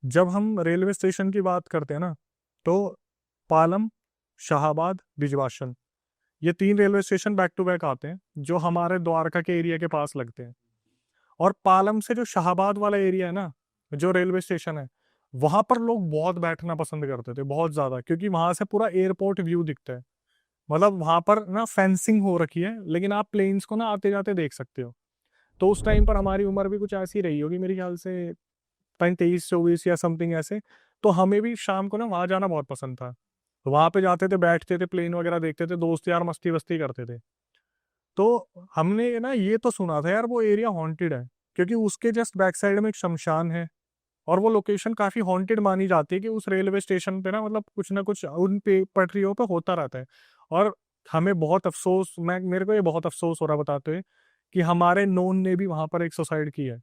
जब हम railway station की बात करते हैं ना, तो पालम, शाहाबाद, बिजवाशन, ये 3 railway station back to back आते हैं, जो हमारे द्वारका के एरिया के पास लगते हैं। और पालम से जो शाहाबाद वाला एरिया है ना, जो रेलवे स्टेशन है, वहां पर लोग बहुत बैठना पसंद करते थे, बहुत ज्यादा, क्योंकि वहां से पूरा एयरपोर्ट व्यू दिखता है। मतलब वहां पर ना फेंसिंग हो रखी है, लेकिन आप प्लेन्स को ना आते जाते देख सकते हो। तो उस टाइम पर हमारी उम्र भी कुछ ऐसी रही होगी, मेरे ख्याल से 23-24 या समथिंग ऐसे। तो हमें भी शाम को ना वहां जाना बहुत पसंद था। वहां पे जाते थे, बैठते थे, प्लेन वगैरह देखते थे, दोस्त यार मस्ती वस्ती करते थे। तो हमने ना ये तो सुना था यार वो एरिया हॉन्टेड है, क्योंकि उसके जस्ट बैक साइड में एक शमशान है। और वो लोकेशन काफी हॉन्टेड मानी जाती है कि उस रेलवे स्टेशन पे ना, मतलब कुछ ना कुछ उन पे पटरियों पे होता रहता है। और हमें बहुत अफसोस, मैं मेरे को ये बहुत अफसोस हो रहा बताते हुए, कि हमारे नोन ने भी वहां पर एक सुसाइड की है।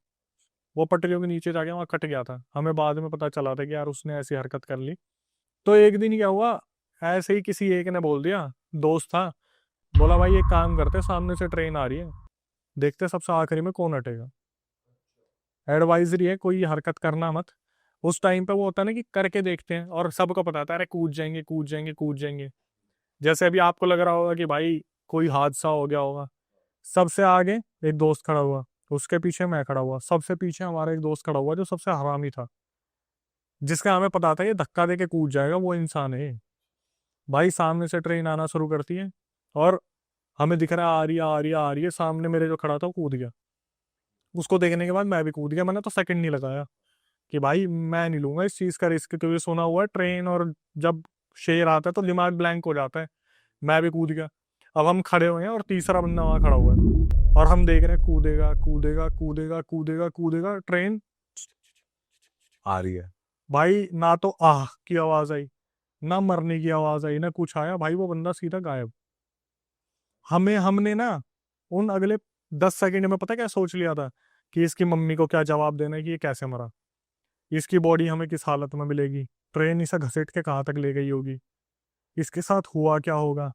वो पटरियों के नीचे जाके वहां कट गया था। हमें बाद में पता चला था कि यार उसने ऐसी हरकत कर ली। तो एक दिन क्या हुआ, ऐसे ही किसी एक ने बोल दिया, दोस्त था, बोला भाई एक काम करते, सामने से ट्रेन आ रही है, देखते सबसे आखिरी में कौन हटेगा। एडवाइजरी है, कोई हरकत करना मत। उस टाइम पे वो होता है ना कि करके देखते हैं, और सबको पता था अरे कूद जाएंगे, कूद जाएंगे, कूद जाएंगे। जैसे अभी आपको लग रहा होगा कि भाई कोई हादसा हो गया होगा। सबसे आगे एक दोस्त खड़ा हुआ, उसके पीछे मैं खड़ा हुआ, सबसे पीछे हमारा एक दोस्त खड़ा हुआ जो सबसे हरामी था, जिसका हमें पता था ये धक्का दे के कूद जाएगा, वो इंसान है ये। भाई सामने से ट्रेन आना शुरू करती है, और हमें दिख रहा है आ रही है, आ रही है, आ रही है। सामने मेरे जो खड़ा था वो कूद गया। उसको देखने के बाद मैं भी कूद गया। मैंने तो सेकंड नहीं लगाया कि भाई मैं नहीं लूंगा इस चीज का रिस्क, क्योंकि सुना हुआ है ट्रेन और जब शेर आता है तो दिमाग ब्लैंक हो जाता है। मैं भी कूद गया। अब हम खड़े हुए हैं और तीसरा बंदा वहां खड़ा हुआ है, और हम देख रहे हैं कूदेगा, कूदेगा, कूदेगा, कूदेगा, कूदेगा, ट्रेन आ रही है। भाई ना तो आह की आवाज आई, ना मरने की आवाज आई, ना कुछ आया। भाई वो बंदा सीधा गायब। हमने ना उन अगले 10 सेकंड में पता क्या सोच लिया था, कि इसकी मम्मी को क्या जवाब देना है कि ये कैसे मरा, इसकी बॉडी हमें किस हालत में मिलेगी, ट्रेन इसे घसीट के कहाँ तक ले गई होगी, इसके साथ हुआ क्या होगा,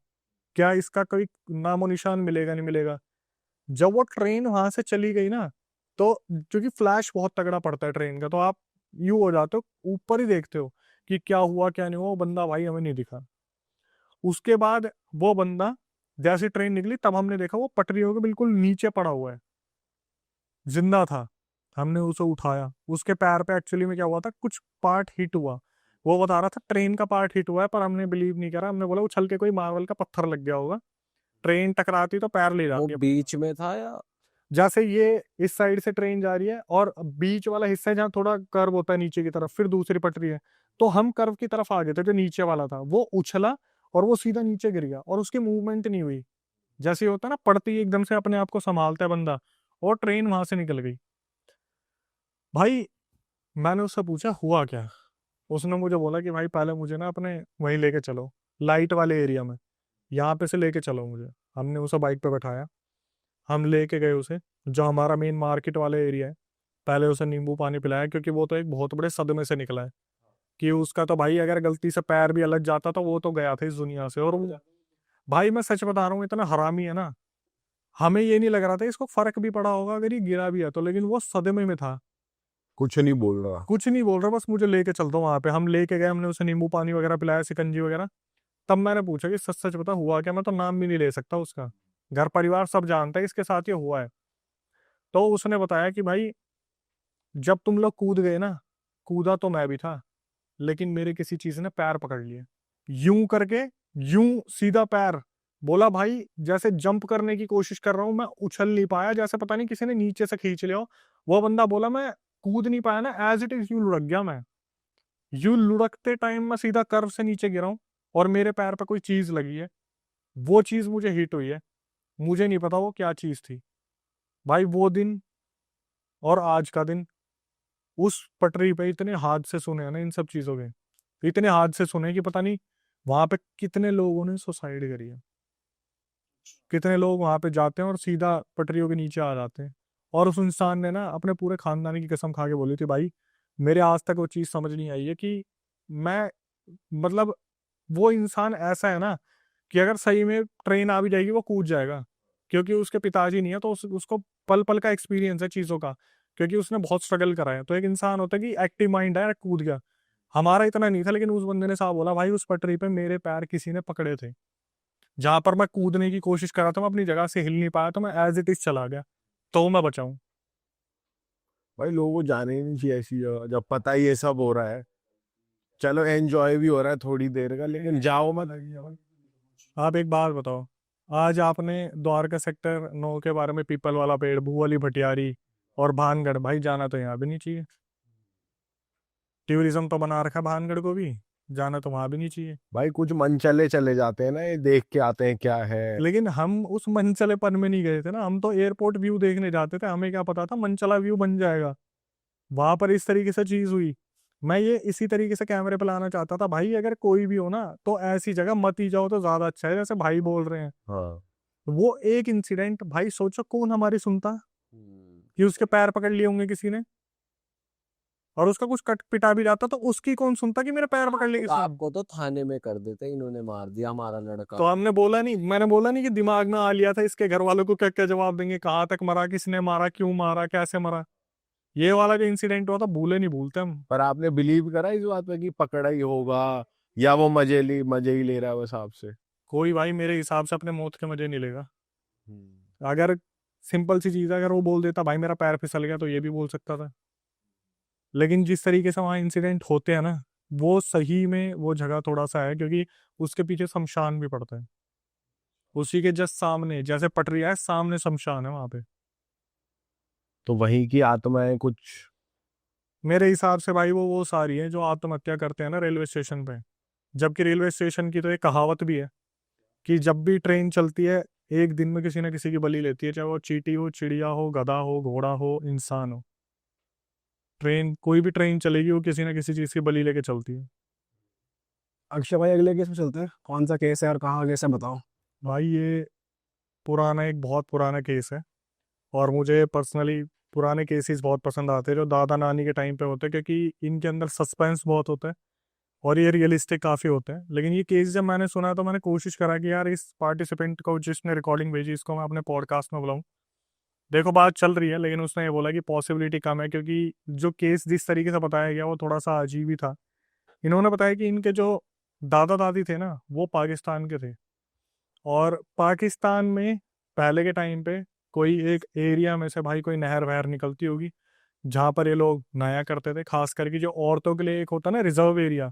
क्या इसका कोई नामो निशान मिलेगा नहीं मिलेगा। जब वो ट्रेन वहां से चली गई ना, तो क्योंकि फ्लैश बहुत तगड़ा पड़ता है ट्रेन का, तो आप यू हो जाते हो, ऊपर ही देखते हो कि क्या हुआ क्या नहीं हुआ। वो बंदा भाई हमें नहीं दिखा। उसके बाद वो बंदा, जैसी ट्रेन निकली तब हमने देखा वो पटरियों के बिल्कुल नीचे पड़ा हुआ है, जिंदा था। हमने उसे उठाया, उसके पैर पे एक्चुअली में क्या हुआ था, कुछ पार्ट हिट हुआ। वो बता रहा था ट्रेन का पार्ट हिट हुआ है, पर हमने बिलीव नहीं करा। हमने बोला उछल के कोई मार्बल का पत्थर लग गया होगा, ट्रेन टकराती तो पैर ले वो जाती है। बीच में था या? जैसे ये इस साइड से ट्रेन जा रही है, और बीच वाला हिस्सा है जहाँ थोड़ा कर्व होता है नीचे की तरफ, फिर दूसरी पटरी है। तो हम कर्व की तरफ आ गए थे, जो नीचे वाला था वो उछला, और वो सीधा नीचे गिर गया, और उसकी मूवमेंट नहीं हुई। जैसे होता है ना, पड़ती ही एकदम से अपने आप को संभालता है बंदा, और ट्रेन वहां से निकल गई। भाई मैंने उससे पूछा हुआ क्या। उसने मुझे बोला कि भाई पहले मुझे ना अपने वहीं लेके चलो, लाइट वाले एरिया में, यहाँ पे से लेके चलो मुझे। हमने उसे बाइक पे बैठाया, हम लेके गए उसे, जो हमारा मेन मार्केट वाला एरिया है। पहले उसे नींबू पानी पिलाया, क्योंकि वो तो एक बहुत बड़े सदमे से निकला है, कि उसका तो भाई अगर गलती से पैर भी अलग जाता तो वो तो गया था इस दुनिया से। और भाई मैं सच बता रहा हूँ, इतना हरामी है ना, हमें ये नहीं लग रहा था इसको फर्क भी पड़ा होगा अगर ये गिरा भी है तो, लेकिन वो सदमे में था। कुछ नहीं बोल रहा। कुछ नहीं बोल रहा, बस मुझे लेके चल दो वहां पे। हम लेके गए, हमने उसे नींबू पानी वगैरह पिलाया, सिकंजी वगैरह। तब मैंने पूछा कि सच सच बता हुआ क्या। मैं तो नाम भी नहीं ले सकता उसका, घर परिवार सब जानता है इसके साथ ये हुआ है। तो उसने बताया कि भाई जब तुम लोग कूद गए ना, कूदा तो मैं भी था, लेकिन मेरे किसी चीज ने पैर पकड़ लिए, यूं करके, यूं सीधा पैर। बोला भाई जैसे जंप करने की कोशिश कर रहा हूं, मैं उछल नहीं पाया, जैसे पता नहीं किसी ने नीचे से खींच लिया हो। वो बंदा बोला मैं कूद नहीं पाया ना, एज इट इज यूं लुढ़क गया मैं। यूं लुढ़कते टाइम मैं सीधा कर्व से नीचे गिरा हूं, और मेरे पैर पे कोई चीज लगी है। वो चीज मुझे हिट हुई है, मुझे नहीं पता वो क्या चीज थी। भाई वो दिन और आज का दिन, उस पटरी पे इतने हादसे सुने हैं ना इन सब चीजों के, इतने हादसे सुने कि पता नहीं वहां पे कितने लोगों ने सुसाइड करी है। कितने लोग वहां पे जाते हैं और सीधा पटरियों के नीचे आ जाते हैं। और उस इंसान ने ना अपने पूरे खानदान की कसम खा के बोली थी भाई, मेरे आज तक वो चीज समझ नहीं आई है कि मैं, मतलब वो इंसान ऐसा है ना, कि अगर सही में ट्रेन आ भी जाएगी वो कूद जाएगा, क्योंकि उसके पिताजी नहीं है, तो उसको पल पल का एक्सपीरियंस है चीजों का, क्योंकि उसने बहुत स्ट्रगल करा है। तो एक इंसान होता है कि एक्टिव माइंड है, कूद गया। हमारा इतना नहीं था, लेकिन उस बंदे ने साहब बोला भाई उस पटरी पे मेरे पैर किसी ने पकड़े थे, जहां पर मैं कूदने की कोशिश कर रहा था, मैं अपनी जगह से हिल नहीं पाया, तो मैं एज इट इज चला गया, तो मैं बचाऊं। भाई लोगों को जाने ही नहीं चाहिए ऐसी जगह जब पता ही ये सब हो रहा है। चलो एंजॉय भी हो रहा है थोड़ी देर का, लेकिन जाओ मत। आप एक बात बताओ, आज आपने द्वारका सेक्टर 9 के बारे में, पीपल वाला पेड़, भूवली भटियारी और भानगढ़, भाई जाना तो यहाँ भी नहीं चाहिए। टूरिज्म तो बना रखा भानगढ़ को भी, जाना तो वहां भी नहीं चाहिए। भाई कुछ मन चले चले जाते हैं ना, ये देख के आते हैं क्या है। लेकिन हम उस मनचलेपन में नहीं गए थे ना, हम तो एयरपोर्ट व्यू देखने जाते थे, हमें क्या पता था मनचला व्यू बन जाएगा। वहां पर इस तरीके से चीज हुई। मैं ये इसी तरीके से कैमरे पे लाना चाहता था भाई, अगर कोई भी हो ना तो ऐसी जगह मत ही जाओ तो ज्यादा अच्छा है, जैसे भाई बोल रहे हैं। हाँ। वो एक इंसिडेंट भाई, सोचो कौन हमारी सुनता कि उसके पैर पकड़ लिए होंगे किसी ने, और उसका कुछ कट पिटा भी जाता तो उसकी कौन सुनता कि मेरे पैर पकड़ लिए किसी ने। आपको तो थाने में कर देते, इन्होंने मार दिया हमारा लड़का। तो हमने बोला नहीं, मैंने बोला नहीं कि दिमाग में आ लिया था, इसके घर वालों को क्या क्या जवाब देंगे, कहाँ तक मरा, किसने मारा, क्यों मारा, कैसे मरा। ये वाला जो इंसिडेंट हुआ था, भूले नहीं भूलते हम। पर आपने बिलीव करा इस बात पे कि पकड़ा ही होगा, या वो मजे ही ले रहा है उस हिसाब से? कोई भाई मेरे हिसाब से अपने मौत के मजे नहीं लेगा। अगर सिंपल सी चीज है, अगर वो बोल देता भाई मेरा पैर फिसल गया, तो ये भी बोल सकता था। लेकिन जिस तरीके से वहाँ इंसिडेंट होते हैं ना, वो सही में वो जगह थोड़ा सा है, क्योंकि उसके पीछे शमशान भी पड़ता है। उसी के जस्ट सामने, जैसे पटरिया है, सामने शमशान है वहां पे। तो वहीं की आत्माएं कुछ। मेरे हिसाब से भाई वो सारी है जो आत्महत्या करते हैं ना रेलवे स्टेशन पे। जबकि रेलवे स्टेशन की तो एक कहावत भी है कि जब भी ट्रेन चलती है, एक दिन में किसी न किसी की बलि लेती है, चाहे वो चींटी हो, चिड़िया हो, गधा हो, घोड़ा हो, इंसान हो। ट्रेन, कोई भी ट्रेन चलेगी वो किसी न किसी चीज की बलि लेके चलती है। अक्षय भाई, अगले केस में चलते हैं। कौन सा केस है और कहाँ केस है, बताओ। भाई ये पुराना, एक बहुत पुराना केस है, और मुझे पर्सनली पुराने केसेस बहुत पसंद आते हैं जो दादा नानी के टाइम पे होते हैं, क्योंकि इनके अंदर सस्पेंस बहुत होता है और ये रियलिस्टिक काफ़ी होते हैं। लेकिन ये केस जब मैंने सुना तो मैंने कोशिश करा कि यार इस पार्टिसिपेंट को, जिसने रिकॉर्डिंग भेजी, इसको मैं अपने पॉडकास्ट में बुलाऊं। देखो बात चल रही है, लेकिन उसने ये बोला कि पॉसिबिलिटी कम है, क्योंकि जो केस जिस तरीके से बताया गया वो थोड़ा सा अजीब ही था। इन्होंने बताया कि इनके जो दादा दादी थे ना, वो पाकिस्तान के थे, और पाकिस्तान में पहले के टाइम पे कोई एक एरिया में से भाई कोई नहर वहर निकलती होगी, जहाँ पर ये लोग नहाया करते थे। खास करके जो औरतों के लिए एक होता ना रिजर्व एरिया,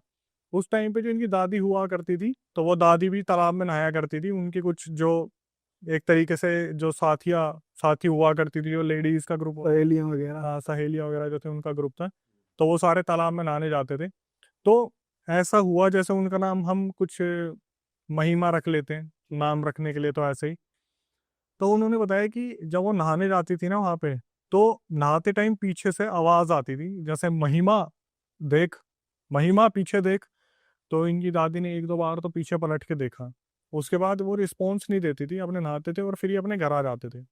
उस टाइम पे जो इनकी दादी हुआ करती थी, तो वो दादी भी तालाब में नहाया करती थी। उनकी कुछ जो एक तरीके से जो साथी हुआ करती थी, जो लेडीज का ग्रुप, पहेलियाँ वगैरह। हाँ सहेलियां वगैरह जो थे, उनका ग्रुप था, तो वो सारे तालाब में नहाने जाते थे। तो ऐसा हुआ, जैसे उनका नाम हम कुछ महिमा रख लेते हैं नाम रखने के लिए, तो ऐसे ही। तो उन्होंने बताया कि जब वो नहाने जाती थी ना वहां पे, तो नहाते टाइम पीछे से आवाज आती थी, जैसे महिमा देख, महिमा पीछे देख। तो इनकी दादी ने एक दो बार तो पीछे पलट के देखा, उसके बाद वो रिस्पॉन्स नहीं देती थी, अपने नहाते थे और फिर ये अपने घर आ जाते थे।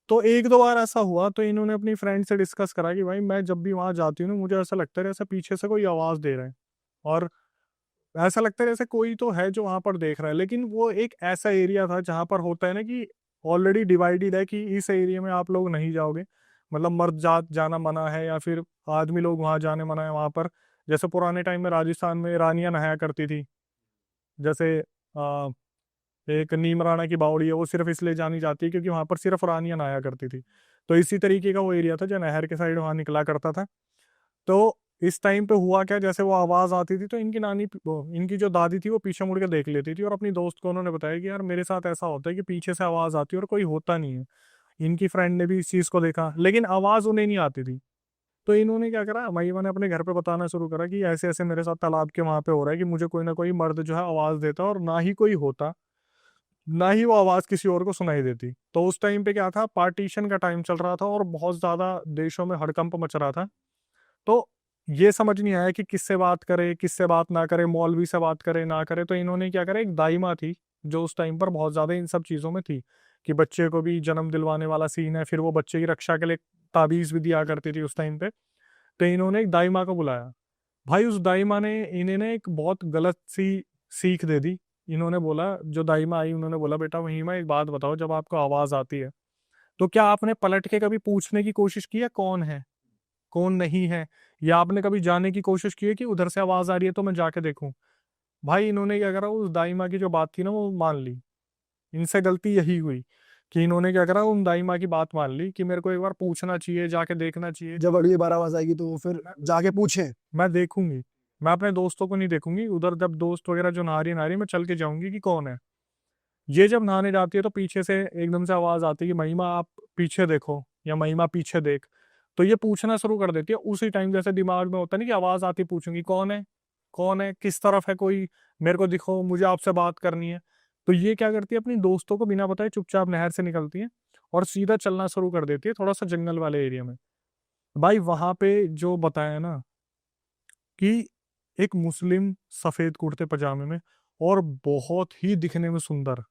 तो एक दो बार ऐसा हुआ, तो इन्होंने अपनी फ्रेंड से डिस्कस करा कि भाई मैं जब भी वहां जाती हूँ ना, मुझे ऐसा लगता है जैसे पीछे से कोई आवाज दे रहा है, और ऐसा लगता है जैसे कोई तो है जो वहां पर देख रहा है। लेकिन वो एक ऐसा एरिया था जहां पर होता है ना कि ऑलरेडी डिवाइडेड है कि इस एरिया में आप लोग नहीं जाओगे, मतलब मर्द जात जाना मना है, या फिर आदमी लोग वहां जाने मना है वहां पर। जैसे पुराने टाइम में राजस्थान में रानियां नहाया करती थी, जैसे एक नीम राणा की बावड़ी है, वो सिर्फ इसलिए जानी जाती है क्योंकि वहां पर सिर्फ रानियां नहाया करती थी। तो इसी तरीके का वो एरिया था जो नहर के साइड वहां निकला करता था। तो इस टाइम पे हुआ क्या, जैसे वो आवाज आती थी तो इनकी इनकी जो दादी थी वो पीछे मुड़ के देख लेती थी, और अपनी दोस्त को उन्होंने बताया कि यार मेरे साथ ऐसा होता है कि पीछे से आवाज आती है और कोई होता नहीं है। इनकी फ्रेंड ने भी इस चीज को देखा, लेकिन आवाज उन्हें नहीं आती थी। तो इन्होंने क्या करा, महिमा ने अपने घर पे बताना शुरू करा कि ऐसे ऐसे मेरे साथ तालाब के वहां पे हो रहा है कि मुझे कोई ना कोई मर्द जो है आवाज देता, और ना ही कोई होता, ना ही वो आवाज किसी और को सुनाई देती। तो उस टाइम पे क्या था, पार्टीशन का टाइम चल रहा था और बहुत ज्यादा देशों में हड़कंप मच रहा था। तो ये समझ नहीं आया कि किससे बात करे, किससे बात ना करे, मौलवी से बात करे ना करे। तो इन्होंने क्या करा, एक दाइमा थी जो उस टाइम पर बहुत ज्यादा इन सब चीजों में थी, कि बच्चे को भी जन्म दिलवाने वाला सीन है, फिर वो बच्चे की रक्षा के लिए ताबीज भी दिया करती थी उस टाइम पे। तो इन्होंने एक दाइमा को बुलाया। भाई उस दाइमा ने इन्हें ना एक बहुत गलत सी सीख दे दी। इन्होंने बोला, जो दाइमा आई उन्होंने बोला, बेटा महिमा एक बात बताओ, जब आपको आवाज आती है तो क्या आपने पलट के कभी पूछने की कोशिश की है कौन है, कौन नहीं है? या आपने कभी जाने की कोशिश की है कि उधर से आवाज़ आ रही है तो मैं जाके देखूँ? भाई इन्होंने क्या करा, उस दाई माँ की जो बात थी ना वो मान ली। इनसे गलती यही हुई कि इन्होंने क्या करा, उन दाई माँ की बात मान ली कि मेरे को एक बार पूछना चाहिए, जाके देखना चाहिए। जब अगली बार आवाज आएगी तो फिर जाके पूछें। मैं देखूंगी, मैं अपने दोस्तों को नहीं देखूंगी उधर, जब दोस्त वगैरह जो नहा रही मैं चल के जाऊंगी कि कौन है। ये जब नहाने जाती है तो पीछे से एकदम से आवाज आती है कि महिमा आप पीछे देखो, या महिमा पीछे देख। तो ये पूछना शुरू कर देती है उसी टाइम, जैसे दिमाग में होता नहीं कि आवाज आती, पूछूंगी कौन है, कौन है, किस तरफ है कोई, मेरे को दिखो, मुझे आपसे बात करनी है। तो ये क्या करती है, अपनी दोस्तों को बिना बताए चुपचाप नहर से निकलती है और सीधा चलना शुरू कर देती है थोड़ा सा जंगल वाले एरिया में। भाई वहां पे जो बताया ना कि एक मुस्लिम सफेद कुर्ते पजामे में, और बहुत ही दिखने में सुंदर,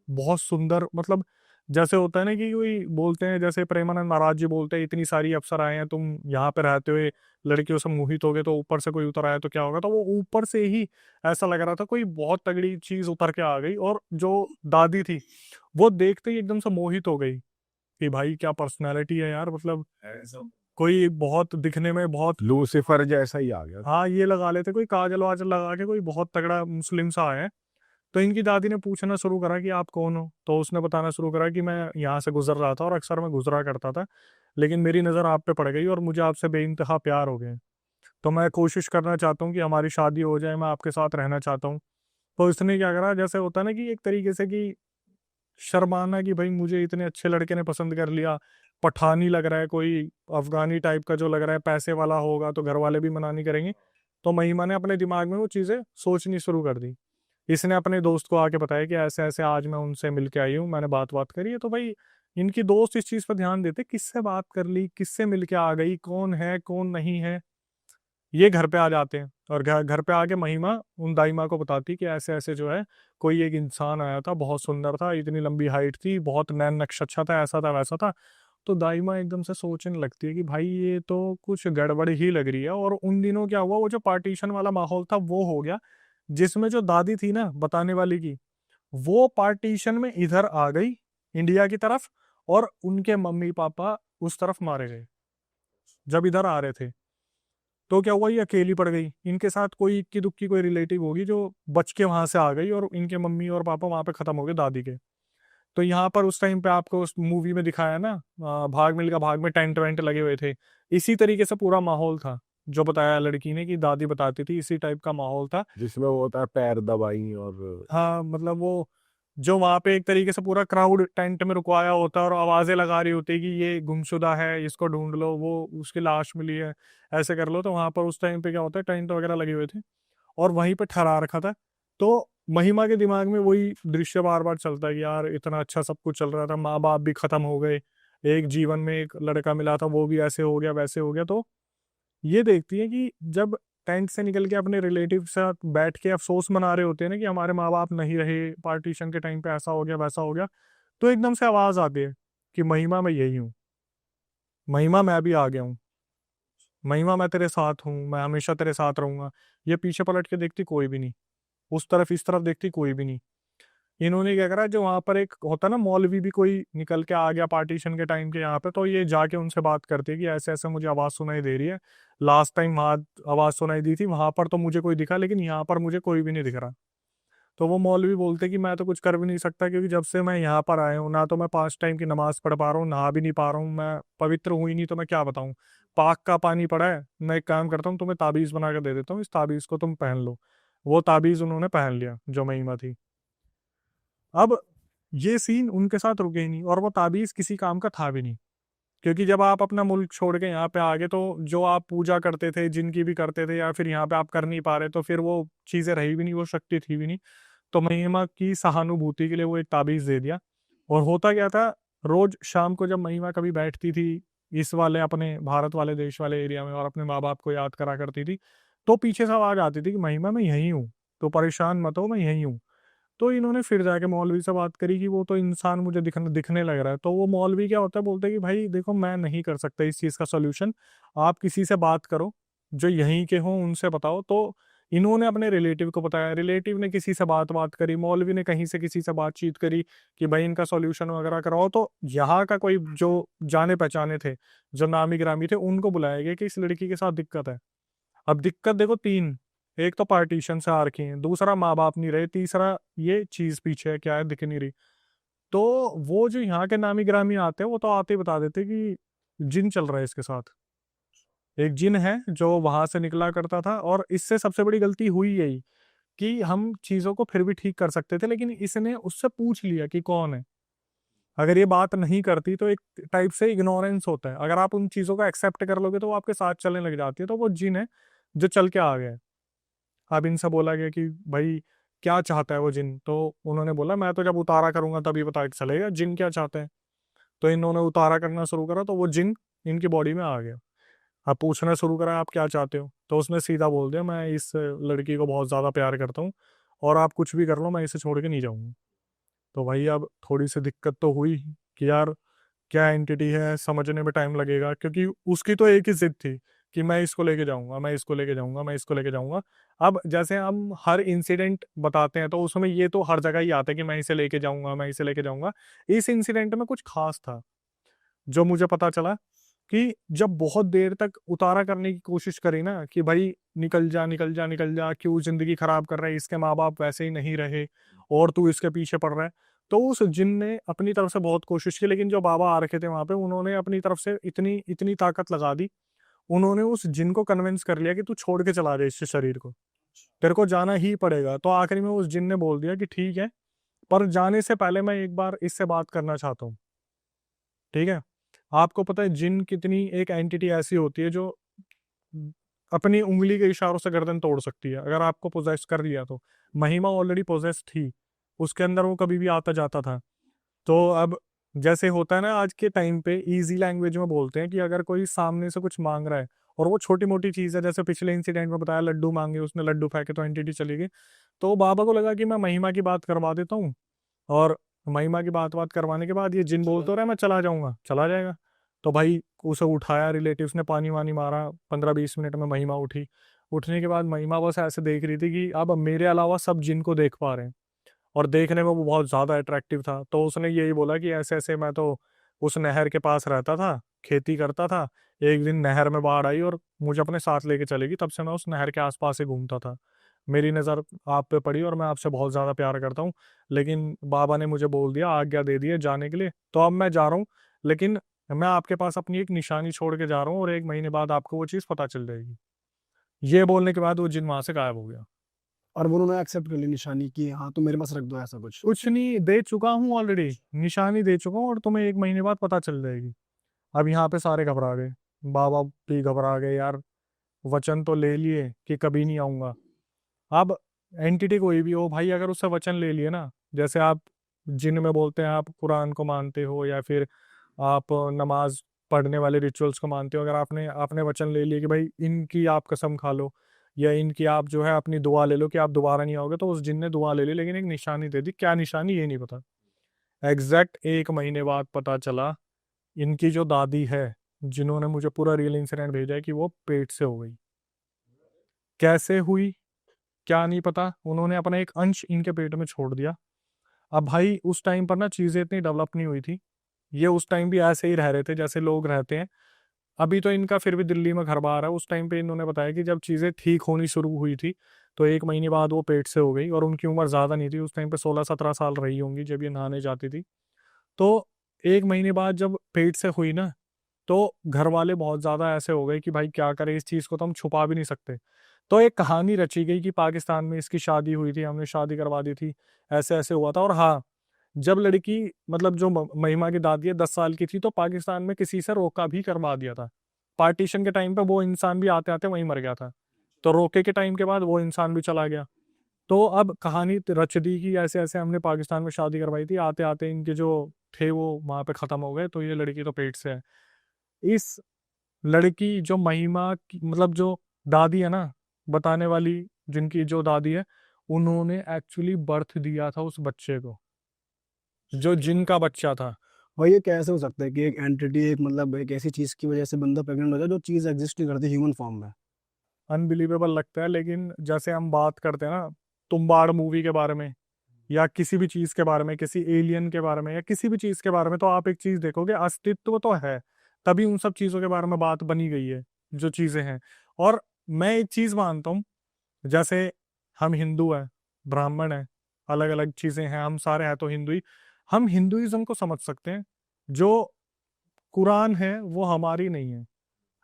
बहुत सुंदर, मतलब जैसे होता है ना कि कोई बोलते हैं, जैसे प्रेमानंद महाराज जी बोलते हैं इतनी सारी अप्सराएं हैं, तुम यहाँ पे रहते हुए लड़कियों से मोहित हो गए तो ऊपर से कोई उतर आया तो क्या होगा। तो वो ऊपर से ही ऐसा लग रहा था कोई बहुत तगड़ी चीज उतर के आ गई, और जो दादी थी वो देखते ही एकदम से मोहित हो गई कि भाई क्या पर्सनैलिटी है यार, मतलब कोई बहुत दिखने में बहुत, लूसीफर जैसा ही आ गया। हाँ ये लगा लेते कोई काजल वाजल लगा के कोई बहुत तगड़ा मुस्लिम सा आया है। तो इनकी दादी ने पूछना शुरू करा कि आप कौन हो, तो उसने बताना शुरू करा कि मैं यहाँ से गुजर रहा था और अक्सर मैं गुजरा करता था, लेकिन मेरी नज़र आप पे पड़ गई और मुझे आपसे बेइंतहा प्यार हो गए। तो मैं कोशिश करना चाहता हूँ कि हमारी शादी हो जाए, मैं आपके साथ रहना चाहता हूँ। तो इसने क्या करा, जैसे होता है ना कि एक तरीके से कि शर्माना कि भाई मुझे इतने अच्छे लड़के ने पसंद कर लिया, पठानी लग रहा है, कोई अफगानी टाइप का जो लग रहा है, पैसे वाला होगा तो घर वाले भी मना नहीं करेंगे। तो महिमा ने अपने दिमाग में वो चीज़ें सोचनी शुरू कर दी। इसने अपने दोस्त को आके बताया कि ऐसे ऐसे आज मैं उनसे मिल के आई हूँ, मैंने बात करी है। तो भाई इनकी दोस्त इस चीज़ पर ध्यान देते, किससे बात कर ली, किससे मिल के आ गई, कौन है कौन नहीं है। ये घर पे आ जाते हैं और घर घर पे आके महिमा उन दाई माँ को बताती कि ऐसे ऐसे जो है कोई एक इंसान आया था, बहुत सुंदर था, इतनी लंबी हाइट थी, बहुत नैन नक्श अच्छा था, ऐसा था वैसा था। तो दाई माँ एकदम से सोचने लगती है कि भाई ये तो कुछ गड़बड़ ही लग रही है। और उन दिनों क्या हुआ, वो जो पार्टीशन वाला माहौल था वो हो गया, जिसमें जो दादी थी ना बताने वाली की, वो पार्टीशन में इधर आ गई इंडिया की तरफ, और उनके मम्मी पापा उस तरफ मारे गए जब इधर आ रहे थे। तो क्या हुआ, ये अकेली पड़ गई, इनके साथ कोई इक्की दुक्की कोई रिलेटिव होगी जो बच के वहां से आ गई, और इनके मम्मी और पापा वहां पे खत्म हो गए दादी के। तो यहाँ पर उस टाइम पे आपको उस मूवी में दिखाया ना, भाग मिल्खा भाग में टेंट वेंट लगे हुए थे, इसी तरीके से पूरा माहौल था जो बताया लड़की ने कि दादी बताती थी, इसी टाइप का माहौल था। जिसमें वो होता है पैर दबाई और हाँ मतलब वो जो वहां पे एक तरीके से पूरा क्राउड टेंट में रुकवाया होता है और आवाजें लगा रही होती है कि ये गुमशुदा है, इसको ढूंढ लो, वो उसकी लाश मिली है, ऐसे कर लो। तो वहां पर उस टाइम पे क्या होता है, टेंट वगैरह लगे हुए थे और वहीं पे ठहरा रखा था। तो महिमा के दिमाग में वही दृश्य बार बार चलता है कि यार इतना अच्छा सब कुछ चल रहा था, माँ बाप भी खत्म हो गए, एक जीवन में एक लड़का मिला था वो भी ऐसे हो गया वैसे हो गया। तो ये देखती है कि जब टेंट से निकल के अपने रिलेटिव के साथ बैठ के अफसोस मना रहे होते हैं ना कि हमारे माँ बाप नहीं रहे, पार्टीशन के टाइम पे ऐसा हो गया वैसा हो गया, तो एकदम से आवाज आती है कि महिमा मैं यही हूँ, महिमा मैं भी आ गया हूँ, महिमा मैं तेरे साथ हूँ, मैं हमेशा तेरे साथ रहूंगा। ये पीछे पलट के देखती कोई भी नहीं, उस तरफ इस तरफ देखती कोई भी नहीं। इन्होंने क्या करा, जो वहां पर एक होता ना मौलवी भी कोई निकल के आ गया पार्टीशन के टाइम के यहाँ पे, तो ये जाके उनसे बात करती है कि ऐसे ऐसे मुझे आवाज सुनाई दे रही है, लास्ट टाइम वहां आवाज सुनाई दी थी वहां पर तो मुझे कोई दिखा, लेकिन यहाँ पर मुझे कोई भी नहीं दिख रहा। तो वो मौलवी बोलते कि मैं तो कुछ कर भी नहीं सकता, क्योंकि जब से मैं यहाँ पर आया हूँ ना तो मैं 5 टाइम की नमाज पढ़ पा रहा हूँ, नहा भी नहीं पा रहा हूँ, मैं पवित्र हुई नहीं, तो मैं क्या बताऊँ। पाक का पानी पड़ा है, मैं एक काम करता हूँ तुम्हें ताबीज बना कर दे देता हूँ, इस ताबीज को तुम पहन लो। वो ताबीज उन्होंने पहन लिया जो महिमा थी। अब ये सीन उनके साथ रुके ही नहीं, और वो ताबीज किसी काम का था भी नहीं, क्योंकि जब आप अपना मुल्क छोड़ के यहाँ पे आ गए तो जो आप पूजा करते थे, जिनकी भी करते थे, या फिर यहाँ पे आप कर नहीं पा रहे, तो फिर वो चीजें रही भी नहीं, वो शक्ति थी भी नहीं। तो महिमा की सहानुभूति के लिए वो एक ताबीज दे दिया। और होता क्या था, रोज शाम को जब महिमा कभी बैठती थी इस वाले अपने भारत वाले देश वाले एरिया में और अपने माँ बाप को याद करा करती थी, तो पीछे से आवाज आती थी कि महिमा मैं यही हूँ, तो परेशान मत हो, मैं यही हूँ। तो इन्होंने फिर जाके मौलवी से बात करी कि वो तो इंसान मुझे दिखने लग रहा है। तो वो मौलवी क्या होता है, बोलते हैं कि भाई देखो मैं नहीं कर सकता इस चीज़ का सोल्यूशन, आप किसी से बात करो जो यहीं के हों, उनसे बताओ। तो इन्होंने अपने रिलेटिव को बताया, रिलेटिव ने किसी से बात करी, मौलवी ने कहीं से किसी से बातचीत करी कि भाई इनका सॉल्यूशन वगैरह कराओ। तो यहाँ का कोई जो जाने पहचाने थे, जो नामी गिरामी थे, उनको बुलाया गया कि इस लड़की के साथ दिक्कत है। अब दिक्कत देखो तीन, एक तो पार्टीशन से आ रखी है, दूसरा माँ बाप नहीं रहे, तीसरा ये चीज पीछे है, क्या है दिख नहीं रही। तो वो जो यहाँ के नामी गिरामी आते हैं वो तो आते ही बता देते कि जिन चल रहा है इसके साथ, एक जिन है जो वहां से निकला करता था। और इससे सबसे बड़ी गलती हुई यही कि हम चीजों को फिर भी ठीक कर सकते थे, लेकिन इसने उससे पूछ लिया कि कौन है। अगर ये बात नहीं करती तो एक टाइप से इग्नोरेंस होता है, अगर आप उन चीजों को एक्सेप्ट कर लोगे तो वो आपके साथ चलने लग जाती है। तो वो जिन है जो चल के आ गया। अब इनसे बोला गया कि भाई क्या चाहता है वो जिन, तो उन्होंने बोला मैं तो जब उतारा करूंगा तभी पता चलेगा जिन क्या चाहते हैं। तो इन्होंने उतारा करना शुरू करा तो वो जिन इनकी बॉडी में आ गया। अब पूछना शुरू करा आप क्या चाहते हो, तो उसने सीधा बोल दिया मैं इस लड़की को बहुत ज़्यादा प्यार करता हूँ और आप कुछ भी कर लो मैं इसे छोड़ के नहीं जाऊँगा। तो भाई अब थोड़ी सी दिक्कत तो हुई कि यार क्या एंटिटी है, समझने में टाइम लगेगा, क्योंकि उसकी तो एक ही जिद थी कि मैं इसको लेके जाऊंगा, मैं इसको लेके जाऊंगा, मैं इसको लेके जाऊंगा। अब जैसे हम हर इंसिडेंट बताते हैं तो उसमें ये तो हर जगह ही आता है कि मैं इसे लेके जाऊंगा, मैं इसे लेके जाऊंगा। इस इंसिडेंट में कुछ खास था जो मुझे पता चला कि जब बहुत देर तक उतारा करने की कोशिश करी ना कि भाई निकल जा निकल जा निकल जा, क्यों जिंदगी खराब कर रहा है, इसके माँ बाप वैसे ही नहीं रहे और तू इसके पीछे पड़ रहा है। तो उस जिन ने अपनी तरफ से बहुत कोशिश की, लेकिन जो बाबा आ रखे थे वहां पे उन्होंने अपनी तरफ से इतनी इतनी ताकत लगा दी, उन्होंने उस जिन को कन्विंस कर लिया कि तू छोड़ के चला जाए इस शरीर को, तेरे को जाना ही पड़ेगा। तो आखिरी में उस जिन ने बोल दिया कि ठीक है, पर जाने से पहले मैं एक बार इससे बात करना चाहता हूँ। ठीक है, आपको पता है जिन कितनी एक एंटिटी ऐसी होती है जो अपनी उंगली के इशारों से गर्दन तोड़ सकती है अगर आपको पोजेस कर लिया तो। महिमा ऑलरेडी पोजेस थी, उसके अंदर वो कभी भी आता जाता था। तो अब जैसे होता है ना आज के टाइम पे इजी लैंग्वेज में बोलते हैं कि अगर कोई सामने से कुछ मांग रहा है और वो छोटी मोटी चीज है, जैसे पिछले इंसिडेंट में बताया लड्डू मांगे, उसने लड्डू फेंके तो एंटिटी चली गई। तो बाबा को लगा कि मैं महिमा की बात करवा देता हूँ, और महिमा की बात करवाने के बाद ये जिन बोल तो रहा है मैं चला जाऊंगा, चला जाएगा। तो भाई उसे उठाया, रिलेटिव्स ने पानी वानी मारा, 15-20 मिनट में महिमा उठी। उठने के बाद महिमा बस ऐसे देख रही थी कि अब मेरे अलावा सब जिन को देख पा रहे हैं, और देखने में वो बहुत ज्यादा अट्रैक्टिव था। तो उसने यही बोला कि ऐसे ऐसे मैं तो उस नहर के पास रहता था, खेती करता था, एक दिन नहर में बाढ़ आई और मुझे अपने साथ लेके चलेगी, तब से मैं उस नहर के आसपास ही घूमता था। मेरी नज़र आप पे पड़ी और मैं आपसे बहुत ज़्यादा प्यार करता हूँ, लेकिन बाबा ने मुझे बोल दिया, आज्ञा दे दी है जाने के लिए, तो अब मैं जा रहा हूँ। लेकिन मैं आपके पास अपनी एक निशानी छोड़ के जा रहा हूँ और 1 महीने बाद आपको वो चीज़ पता चल जाएगी। ये बोलने के बाद वो जिन वहां से गायब हो गया। और वो उन्होंने एक्सेप्ट कर ली निशानी की, हाँ तो मेरे पास रख दो ऐसा कुछ। कुछ नहीं, दे चुका हूँ ऑलरेडी, निशानी दे चुका हूँ और तुम्हें 1 महीने बाद पता चल जाएगी। अब यहाँ पे सारे घबरा गए, बाबा भी घबरा गए, यार वचन तो ले लिए कि कभी नहीं आऊंगा। अब एंटिटी कोई भी हो भाई, अगर उससे वचन ले लिए ना, जैसे आप जिन में बोलते हैं आप कुरान को मानते हो या फिर आप नमाज पढ़ने वाले रिचुअल्स को मानते हो, अगर आपने आपने वचन ले लिया कि भाई इनकी आप कसम खा लो या इनकी आप जो है अपनी दुआ ले लो कि आप दोबारा नहीं आओगे, तो उस जिन ने दुआ ले ली लेकिन एक निशानी दे दी। क्या निशानी ये नहीं पता। एग्जैक्ट 1 महीने बाद पता चला इनकी जो दादी है, जिन्होंने मुझे पूरा रियल इंसिडेंट भेजा है, कि वो पेट से हो गई। कैसे हुई क्या नहीं पता, उन्होंने अपना एक अंश इनके पेट में छोड़ दिया। अब भाई उस टाइम पर ना चीजें इतनी डेवलप नहीं हुई थी, ये उस टाइम भी ऐसे ही रह रहे थे जैसे लोग रहते हैं। अभी तो इनका फिर भी दिल्ली में घर बार है, उस टाइम पे इन्होंने बताया कि जब चीजें ठीक होनी शुरू हुई थी तो 1 महीने बाद वो पेट से हो गई, और उनकी उम्र ज्यादा नहीं थी, उस टाइम पे 16-17 साल रही होंगी जब ये नहाने जाती थी। तो 1 महीने बाद जब पेट से हुई ना, तो घर वाले बहुत ज्यादा ऐसे हो गए कि भाई क्या करें, इस चीज को तो हम छुपा भी नहीं सकते। तो एक कहानी रची गई कि पाकिस्तान में इसकी शादी हुई थी, हमने शादी करवा दी थी, ऐसे ऐसे हुआ था। और हाँ, जब लड़की मतलब जो महिमा की दादी है 10 साल की थी, तो पाकिस्तान में किसी से रोका भी करवा दिया था। पार्टीशन के टाइम पे वो इंसान भी आते आते वहीं मर गया था, तो रोके के टाइम के बाद वो इंसान भी चला गया। तो अब कहानी रच दी कि ऐसे ऐसे हमने पाकिस्तान में शादी करवाई थी, आते आते इनके जो थे वो वहां पे खत्म हो गए, तो ये लड़की तो पेट से है। इस लड़की जो महिमा की मतलब जो दादी है ना, बताने वाली जिनकी जो दादी है, उन्होंने एक्चुअली बर्थ दिया था उस बच्चे को, जो जिनका बच्चा था। भाई ये कैसे हो सकता है कि एक एंटिटी, एक मतलब एक ऐसी चीज की वजह से बंदा प्रेग्नेंट हो जाए जो चीज एग्जिस्ट नहीं करती ह्यूमन फॉर्म में। अनबिलीवेबल लगता है, लेकिन जैसे हम बात करते हैं ना तुम्बाड़ मूवी के बारे में या किसी भी चीज के बारे में, किसी एलियन के बारे में या किसी भी चीज के बारे में, तो आप एक चीज देखोगे, अस्तित्व तो है, तभी उन सब चीजों के बारे में बात बनी गई है जो चीजें हैं। और मैं एक चीज मानता हूँ, जैसे हम हिंदू हैं, ब्राह्मण हैं, अलग अलग चीजें हैं, हम सारे हैं तो हिंदू ही, हम हिंदुइज्म को समझ सकते हैं। जो कुरान है वो हमारी नहीं है,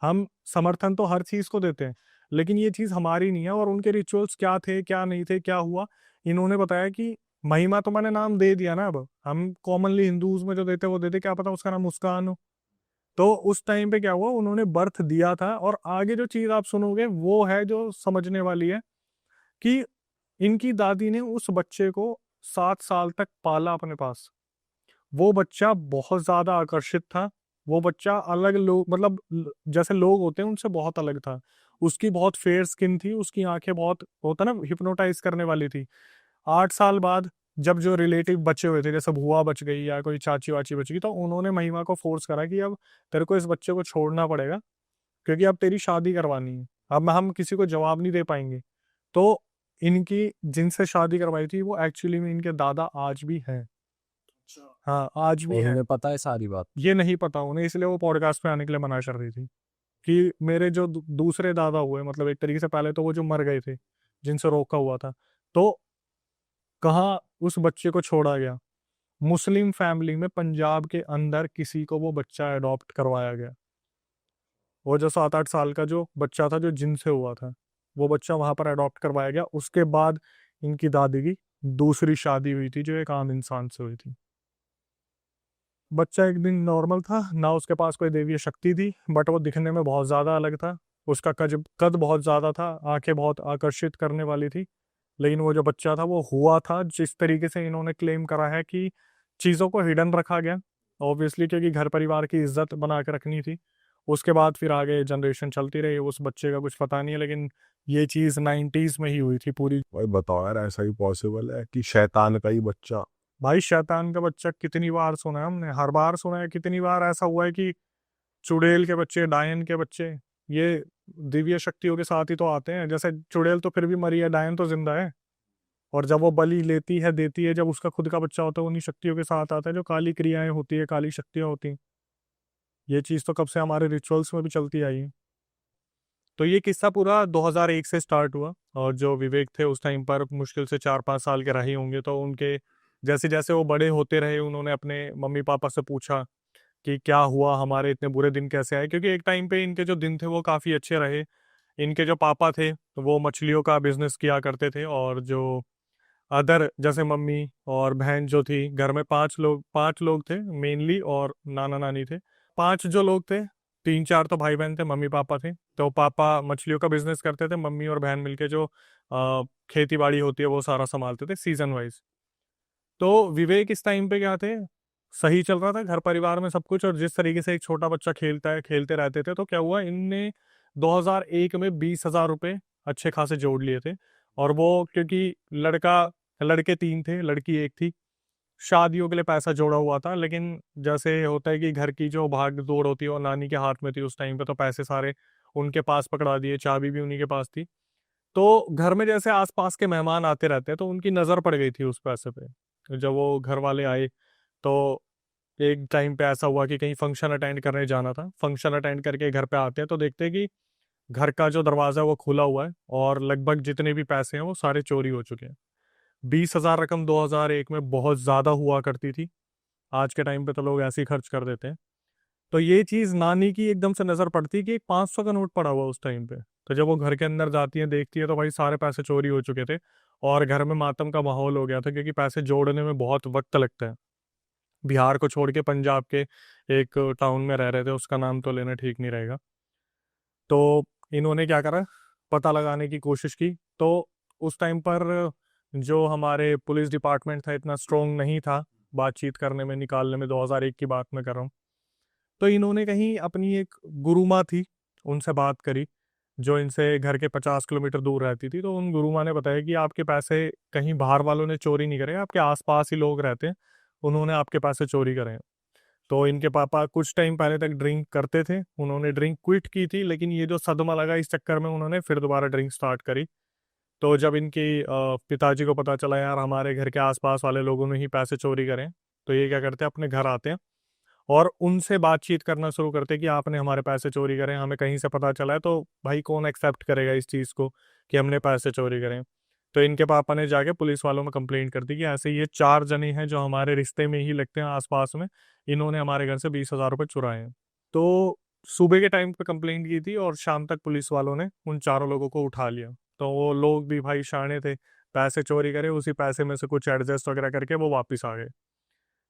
हम समर्थन तो हर चीज को देते हैं, लेकिन ये चीज हमारी नहीं है। और उनके रिचुअल्स क्या थे क्या नहीं थे क्या हुआ, इन्होंने बताया कि महिमा तो मैंने नाम दे दिया ना, अब हम कॉमनली हिंदूज में जो देते वो देते, क्या पता उसका नाम मुस्कान हो। तो उस टाइम पे क्या हुआ, उन्होंने बर्थ दिया था, और आगे जो चीज आप सुनोगे वो है जो समझने वाली है, कि इनकी दादी ने उस बच्चे को 7 साल तक पाला अपने पास। वो बच्चा बहुत ज्यादा आकर्षित था, वो बच्चा अलग लोग, मतलब जैसे लोग होते हैं उनसे बहुत अलग था। उसकी बहुत फेयर स्किन थी, उसकी आंखें बहुत, होता ना, हिप्नोटाइज करने वाली थी। 8 साल बाद जब जो रिलेटिव बचे हुए थे, जैसे बुआ बच गई या कोई चाची वाची बच गई, तो उन्होंने महिमा को फोर्स करा कि अब तेरे को इस बच्चे को छोड़ना पड़ेगा, क्योंकि अब तेरी शादी करवानी है, अब हम किसी को जवाब नहीं दे पाएंगे। तो इनकी जिनसे शादी करवाई थी वो एक्चुअली में इनके दादा आज भी हैं। हाँ, आज भी है। उन्हें पता है सारी बात। ये नहीं पता उन्हें, इसलिए वो पॉडकास्ट पे आने के लिए मना कर रही थी, कि मेरे जो दूसरे दादा हुए, मतलब एक तरीके से पहले तो वो जो मर गए थे जिनसे रोका हुआ था, तो कहाँ उस बच्चे को छोड़ा गया, मुस्लिम फैमिली में पंजाब के अंदर किसी को वो बच्चा अडॉप्ट करवाया गया। वो जो 7-8 साल का जो बच्चा था जो जिनसे हुआ था, वो बच्चा वहां पर अडॉप्ट करवाया गया। उसके बाद इनकी दादी की दूसरी शादी हुई थी, जो एक आम इंसान से हुई थी। बच्चा एक दिन नॉर्मल था ना, उसके पास कोई दैवीय शक्ति थी, बट वो दिखने में बहुत ज़्यादा अलग था। उसका कद बहुत ज़्यादा था, आंखें बहुत आकर्षित करने वाली थी। लेकिन वो जो बच्चा था वो हुआ था जिस तरीके से इन्होंने क्लेम करा है, कि चीज़ों को हिडन रखा गया, ऑब्वियसली क्योंकि घर परिवार की इज्जत बना के रखनी थी। उसके बाद फिर आगे जनरेशन चलती रही, उस बच्चे का कुछ पता नहीं है, लेकिन ये चीज़ 90s में ही हुई थी पूरी। भाई बताओ यार, ऐसा ही पॉसिबल है कि शैतान का ही बच्चा? भाई शैतान का बच्चा कितनी बार सुना है हमने, हर बार सुना है। कितनी बार ऐसा हुआ है कि चुड़ैल के बच्चे, डायन के बच्चे, ये दिव्य शक्तियों के साथ ही तो आते हैं। जैसे चुड़ैल तो फिर भी मरी है, डायन तो जिंदा है। और जब वो बलि लेती है, देती है, जब उसका खुद का बच्चा होता है, उन्हीं शक्तियों के साथ आता है, जो काली क्रियाएं होती है, काली शक्तियां होती हैं। ये चीज तो कब से हमारे रिचुअल्स में भी चलती आई है। तो ये किस्सा पूरा 2001 से स्टार्ट हुआ, और जो विवेक थे उस टाइम पर मुश्किल से 4-5 साल के रहे होंगे। तो उनके जैसे जैसे वो बड़े होते रहे, उन्होंने अपने मम्मी पापा से पूछा कि क्या हुआ, हमारे इतने बुरे दिन कैसे आए, क्योंकि एक टाइम पे इनके जो दिन थे वो काफ़ी अच्छे रहे। इनके जो पापा थे तो वो मछलियों का बिजनेस किया करते थे, और जो अदर जैसे मम्मी और बहन जो थी, घर में 5 लोग थे मेनली, और नाना नानी थे। 5 जो लोग थे, 3-4 तो भाई बहन थे, मम्मी पापा थे। तो पापा मछलियों का बिजनेस करते थे, मम्मी और बहन मिलके जो खेती बाड़ी होती है वो सारा संभालते थे सीजन वाइज। तो विवेक इस टाइम पे क्या थे, सही चल रहा था घर परिवार में सब कुछ, और जिस तरीके से एक छोटा बच्चा खेलता है, खेलते रहते थे। तो क्या हुआ, इनने 2001 में 20,000 रुपये अच्छे खासे जोड़ लिए थे। और वो क्योंकि लड़के 3 थे, लड़की 1 थी, शादियों के लिए पैसा जोड़ा हुआ था। लेकिन जैसे होता है कि घर की जो भाग दौड़ होती है वो नानी के हाथ में थी उस टाइम पे, तो पैसे सारे उनके पास पकड़ा दिए, चाबी भी उन्हीं के पास थी। तो घर में जैसे आसपास के मेहमान आते रहते हैं, तो उनकी नज़र पड़ गई थी उस पैसे पे। जब वो घर वाले आए, तो एक टाइम पे ऐसा हुआ कि कहीं फंक्शन अटेंड करने जाना था। फंक्शन अटेंड करके घर पे आते हैं तो देखते हैं कि घर का जो दरवाज़ा है वो खुला हुआ है, और लगभग जितने भी पैसे हैं वो सारे चोरी हो चुके हैं। 20,000 रकम 2001 में बहुत ज़्यादा हुआ करती थी, आज के टाइम पे तो लोग ऐसे ही खर्च कर देते हैं। तो ये चीज़ नानी की एकदम से नज़र पड़ती कि एक 500 का नोट पड़ा हुआ उस टाइम पे। तो जब वो घर के अंदर जाती है, देखती है, तो भाई सारे पैसे चोरी हो चुके थे, और घर में मातम का माहौल हो गया था, क्योंकि पैसे जोड़ने में बहुत वक्त लगता है। बिहार को छोड़ के पंजाब के एक टाउन में रह रहे थे, उसका नाम तो लेना ठीक नहीं रहेगा। तो इन्होंने क्या करा, पता लगाने की कोशिश की। तो उस टाइम पर जो हमारे पुलिस डिपार्टमेंट था इतना स्ट्रोंग नहीं था बातचीत करने में, निकालने में, 2001 की बात मैं कर रहा हूँ। तो इन्होंने कहीं अपनी एक गुरुमा थी, उनसे बात करी, जो इनसे घर के 50 किलोमीटर दूर रहती थी। तो उन गुरुमा ने बताया कि आपके पैसे कहीं बाहर वालों ने चोरी नहीं करे, आपके आसपास ही लोग रहते हैं, उन्होंने आपके पैसे चोरी करे हैं। तो इनके पापा कुछ टाइम पहले तक ड्रिंक करते थे, उन्होंने ड्रिंक क्विट की थी, लेकिन ये जो सदमा लगा इस चक्कर में उन्होंने फिर दोबारा ड्रिंक स्टार्ट करी। तो जब इनके पिताजी को पता चला यार हमारे घर के आसपास वाले लोगों ने ही पैसे चोरी करे, तो ये क्या करते हैं, अपने घर आते हैं और उनसे बातचीत करना शुरू करते हैं कि आपने हमारे पैसे चोरी करे, हमें कहीं से पता चला है, तो भाई कौन एक्सेप्ट करेगा इस चीज़ को कि हमने पैसे चोरी करें। तो इनके पापा ने जाके पुलिस वालों में कंप्लेंट कर दी कि ऐसे ये 4 जने हैं जो हमारे रिश्ते में ही लगते हैं आसपास में, इन्होंने हमारे घर से 20,000 रुपये चुराए हैं। तो सुबह के टाइम पे कंप्लेंट की थी और शाम तक पुलिस वालों ने उन चारों लोगों को उठा लिया। तो वो लोग भी भाई शाणे थे, पैसे चोरी करे, उसी पैसे में से कुछ एडजस्ट वगैरह करके वो वापस आ गए।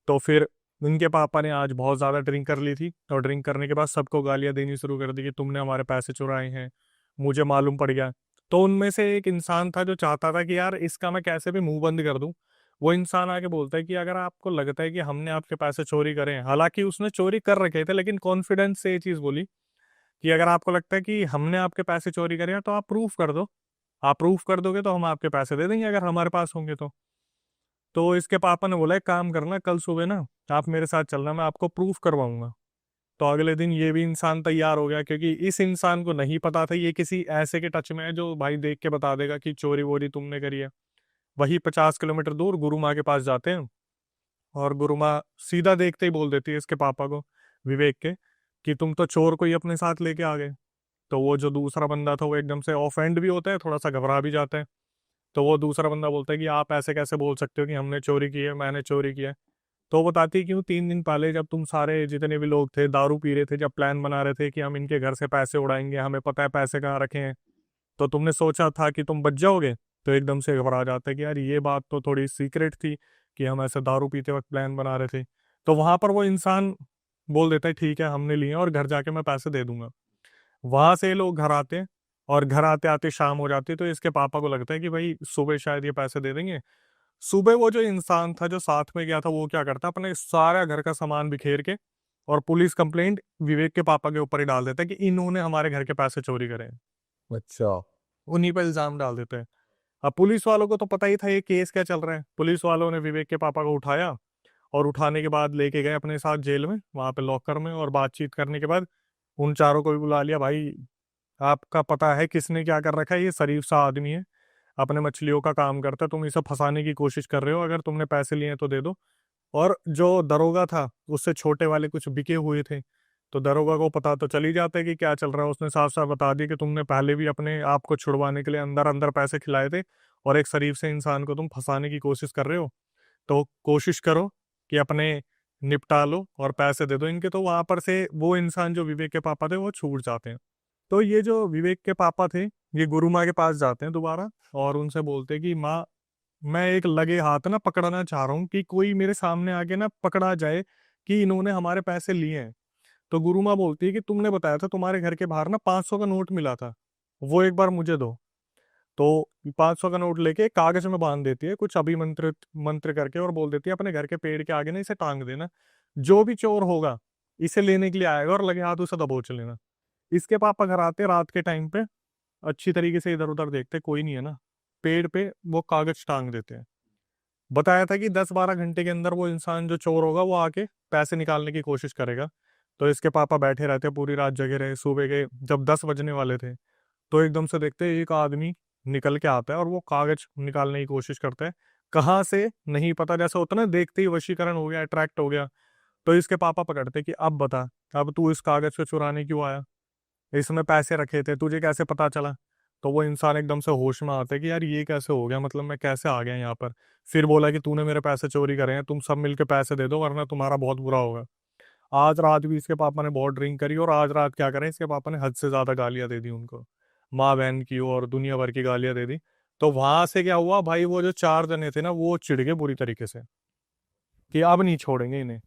तो फिर इनके पापा ने आज बहुत ज़्यादा ड्रिंक कर ली थी और ड्रिंक करने के बाद सबको गालियाँ देनी शुरू कर दी कि तुमने हमारे पैसे चुराए हैं, मुझे मालूम पड़ गया। तो उनमें से एक इंसान था जो चाहता था कि यार इसका मैं कैसे भी मुंह बंद कर दूं। वो इंसान आके बोलता है कि अगर आपको लगता है कि हमने आपके पैसे चोरी करे हैं, हालांकि उसने चोरी कर रखे थे, लेकिन कॉन्फिडेंस से ये चीज़ बोली कि अगर आपको लगता है कि हमने आपके पैसे चोरी करे हैं तो आप प्रूफ कर दो, आप प्रूफ कर दोगे तो हम आपके पैसे दे देंगे अगर हमारे पास होंगे तो इसके पापा ने बोला एक काम करना, कल सुबह ना आप मेरे साथ चलना, मैं आपको प्रूफ करवाऊंगा। तो अगले दिन ये भी इंसान तैयार हो गया, क्योंकि इस इंसान को नहीं पता था ये किसी ऐसे के टच में है जो भाई देख के बता देगा कि चोरी वोरी तुमने करी है। वही 50 किलोमीटर दूर गुरु माँ के पास जाते हैं और गुरु माँ सीधा देखते ही बोल देती है इसके पापा को, विवेक के, कि तुम तो चोर को ही अपने साथ लेके आ गए। तो वो जो दूसरा बंदा था वो एकदम से ऑफेंड भी होता है, थोड़ा सा घबरा भी जाता है। तो वो दूसरा बंदा बोलता है कि आप ऐसे कैसे बोल सकते हो कि हमने चोरी की है, मैंने चोरी किया है। तो वो बताती है कि 3 दिन पहले जब तुम सारे जितने भी लोग थे दारू पी रहे थे, जब प्लान बना रहे थे कि हम इनके घर से पैसे उड़ाएंगे, हमें पता है पैसे कहाँ रखे हैं, तो तुमने सोचा था कि तुम बच जाओगे। तो एकदम से घबरा जाता है कि यार ये बात तो थोड़ी सीक्रेट थी कि हम ऐसे दारू पीते वक्त प्लान बना रहे थे। तो वहां पर वो इंसान बोल देता है ठीक है हमने लिए और घर जाके मैं पैसे दे दूंगा। वहां से ये लोग घर आते हैं और घर आते आते शाम हो जाती है। तो इसके पापा को लगता है कि भाई सुबह शायद ये पैसे दे देंगे। सुबह वो जो इंसान था जो साथ में गया था वो क्या करता है, अपने सारा घर का सामान बिखेर के और पुलिस कंप्लेंट विवेक के पापा के ऊपर ही डाल देता है कि इन्होंने हमारे घर के पैसे चोरी करे हैं। अच्छा। उन्हीं पर इल्जाम डाल देते हैं। अब पुलिस वालों को तो पता ही था ये केस क्या चल रहा है। पुलिस वालों ने विवेक के पापा को उठाया और उठाने के बाद लेके गए अपने साथ जेल में, वहां पे लॉकर में, और बातचीत करने के बाद उन चारों को भी बुला लिया। भाई आपका पता है किसने क्या कर रखा है, ये शरीफ सा आदमी है, अपने मछलियों का काम करता है, तुम इसे फंसाने की कोशिश कर रहे हो, अगर तुमने पैसे लिए हैं तो दे दो। और जो दरोगा था उससे छोटे वाले कुछ बिके हुए थे, तो दरोगा को पता तो चल ही जाता है कि क्या चल रहा है। उसने साफ साफ बता दिया कि तुमने पहले भी अपने आप को छुड़वाने के लिए अंदर अंदर पैसे खिलाए थे और एक शरीफ से इंसान को तुम फंसाने की कोशिश कर रहे हो, तो कोशिश करो कि अपने निपटा लो और पैसे दे दो इनके। तो वहां पर से वो इंसान जो विवेक के पापा थे वो छूट जाते हैं। तो ये जो विवेक के पापा थे ये गुरु माँ के पास जाते हैं दोबारा और उनसे बोलते हैं कि माँ मैं एक लगे हाथ ना पकड़ना चाह रहा हूँ, कि कोई मेरे सामने आके ना पकड़ा जाए कि इन्होंने हमारे पैसे लिए हैं। तो गुरु माँ बोलती है कि तुमने बताया था तुम्हारे घर के बाहर ना 500 का नोट मिला था, वो एक बार मुझे दो। तो 500 का नोट लेके कागज में बांध देती है कुछ अभिमंत्रित मंत्र करके और बोल देती है अपने घर के पेड़ के आगे ना इसे टांग देना, जो भी चोर होगा इसे लेने के लिए आएगा और लगे हाथ उसे दबोच लेना। इसके पापा घर आते रात के टाइम पे, अच्छी तरीके से इधर उधर देखते कोई नहीं है ना, पेड़ पे वो कागज टांग देते हैं। बताया था कि 10-12 घंटे के अंदर वो इंसान जो चोर होगा वो आके पैसे निकालने की कोशिश करेगा। तो इसके पापा बैठे रहते, पूरी रात जगे रहे। सुबह के जब 10 बजने वाले थे तो एकदम से देखते हैं एक आदमी निकल के आता है और वो कागज निकालने की कोशिश करता है। कहाँ से नहीं पता, जैसा होता ना देखते ही वशीकरण हो गया, अट्रैक्ट हो गया। तो इसके पापा पकड़ते कि अब बता, अब तू इस कागज को चुराने क्यों आया, इसमें पैसे रखे थे, तुझे कैसे पता चला। तो वो इंसान एकदम से होश में आता है कि यार ये कैसे हो गया, मतलब मैं कैसे आ गया यहाँ पर। फिर बोला कि तूने मेरे पैसे चोरी करे हैं, तुम सब मिलके पैसे दे दो वरना तुम्हारा बहुत बुरा होगा। आज रात भी इसके पापा ने बहुत ड्रिंक करी और आज रात क्या करें, इसके पापा ने हद से ज्यादा गालियां दे दी उनको, माँ बहन की और दुनिया भर की गालियां दे दी। तो वहां से क्या हुआ भाई, वो जो 4 जने थे ना वो चिढ़ गए बुरी तरीके से कि अब नहीं छोड़ेंगे इन्हें,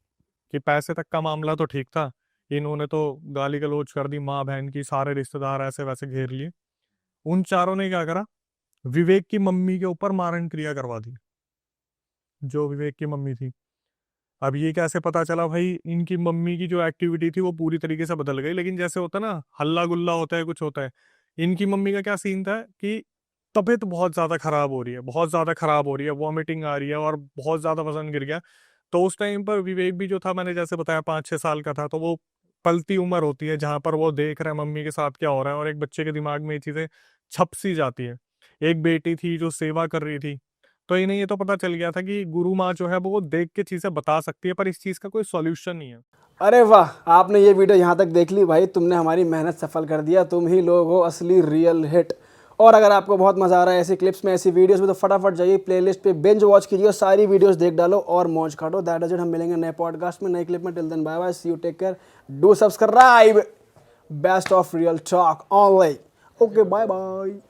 कि पैसे तक का मामला तो ठीक था, इन्होंने तो गाली गलौज कर दी, माँ बहन की, सारे रिश्तेदार ऐसे वैसे घेर लिए। उन चारों ने क्या करा, विवेक की मम्मी के ऊपर मारण क्रिया करवा दी, जो विवेक की मम्मी थी। अब ये कैसे पता चला भाई, इनकी मम्मी की जो एक्टिविटी थी वो पूरी तरीके से बदल गई। लेकिन जैसे होता ना हल्ला गुल्ला होता है, कुछ होता है, इनकी मम्मी का क्या सीन था कि तबीयत बहुत ज्यादा खराब हो रही है, बहुत ज्यादा खराब हो रही है, वॉमिटिंग आ रही है और बहुत ज्यादा वजन गिर गया। तो उस टाइम पर विवेक भी जो था, मैंने जैसे बताया 5-6 साल का था, तो वो पलती उम्र होती है जहाँ पर वो देख रहा है मम्मी के साथ क्या हो रहा है, और एक बच्चे के दिमाग में ये चीज़ें छप सी जाती है। एक बेटी थी जो सेवा कर रही थी, तो इन्हें ये तो पता चल गया था कि गुरु माँ जो है वो देख के चीज़ें बता सकती है, पर इस चीज़ का कोई सॉल्यूशन नहीं है। अरे वाह, आपने ये वीडियो यहाँ तक देख ली भाई, तुमने हमारी मेहनत सफल कर दिया, तुम ही लोग हो असली रियल हिट। और अगर आपको बहुत मजा आ रहा है ऐसी क्लिप्स में, ऐसी वीडियोस में, तो फटाफट जाइए प्लेलिस्ट पे बिंज वॉच कीजिए और सारी वीडियोस देख डालो और मौज काटो। That is it. हम मिलेंगे नए पॉडकास्ट में, नई क्लिप में। Till then bye bye, see you, take care, do subscribe. Best of real talk only. Okay, bye bye.